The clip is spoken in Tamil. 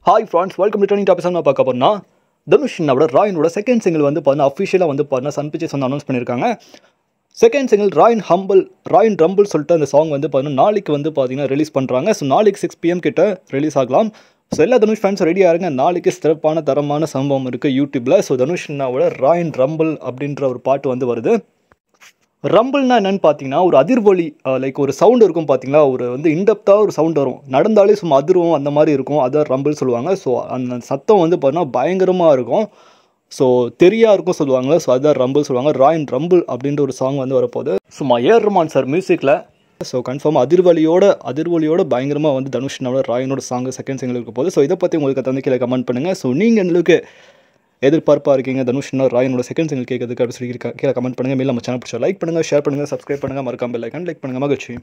Hi friends, welcome to Trending Topics. நான் பார்க்க போறேன்னா தனுஷ்னோட ராயனோட செகண்ட் சிங்கிள் வந்து பார்த்தா அஃபிஷியலாக வந்து பார்த்தா சன் பிக்சர்ஸ் வந்து அனௌன்ஸ் பண்ணியிருக்காங்க. செகண்ட் சிங்கிள் ராயன் ரம்பிள் சொல்லிட்டு அந்த சாங் வந்து பார்த்தீங்கன்னா நாளைக்கு வந்து பார்த்தீங்கன்னா ரிலீஸ் பண்ணுறாங்க. ஸோ நாளைக்கு 6 PM கிட்ட ரிலீஸ் ஆகலாம். ஸோ எல்லா தனுஷ் ஃபேன்ஸ் ரெடியாக இருங்க. நாளைக்கு சிறப்பான தரமான சம்பவம் இருக்குது யூடியூப்பில். ஸோ தனுஷ்னாவோட ராயன் ரம்பிள் அப்படின்ற ஒரு பாட்டு வந்து வருது. ரம்பிள்னா என்னன்னு பார்த்தீங்கன்னா ஒரு அதிர்வொலி, லைக் ஒரு சவுண்ட் இருக்கும் பார்த்தீங்களா, ஒரு வந்து இன்டெப்த்தாக ஒரு சவுண்ட் வரும், நடந்தாலே சும்மா அதிர்வும் அந்த மாதிரி இருக்கும், அதான் ரம்பிள் சொல்லுவாங்க. ஸோ அந்த சத்தம் வந்து பார்த்தீங்கன்னா பயங்கரமாக இருக்கும், ஸோ தெரியா இருக்கும் சொல்லுவாங்க. ஸோ அதுதான் ரம்பிள் சொல்லுவாங்க. ராயன் ரம்பிள் அப்படின்ற ஒரு சாங் வந்து வரப்போகுது. சும்மா ஏஆர் ரஹ்மான் சார் மியூசிக்கில். ஸோ கன்ஃபார்மாக அதிர்வொலியோட பயங்கரமாக வந்து தனுஷ்னோட ராயனோட சாங் செகண்ட் சிங்கிள் இருக்க போகுது. ஸோ இதை பற்றி உங்களுக்கு தந்து கீழே கமெண்ட் பண்ணுங்கள். ஸோ நீங்கள் எங்களுக்கு எதிர்பார்ப்பாக இருக்கீங்க தனுஷ்னா ராயனோட செகண்ட் சிங்கிள் கேட்கறதுக்கு அப்படி சொல்லி கீழே கமெண்ட் பண்ணுங்கள். மேலே நம்ம சேனல் பிடிச்சா லைக் பண்ணுங்கள், ஷேர் பண்ணுங்கள், சப்ஸ்கிரைப் பண்ணுங்கள், மறக்காம பெல் ஐகான் கிளிக் பண்ணுங்கள். மகிழ்ச்சி.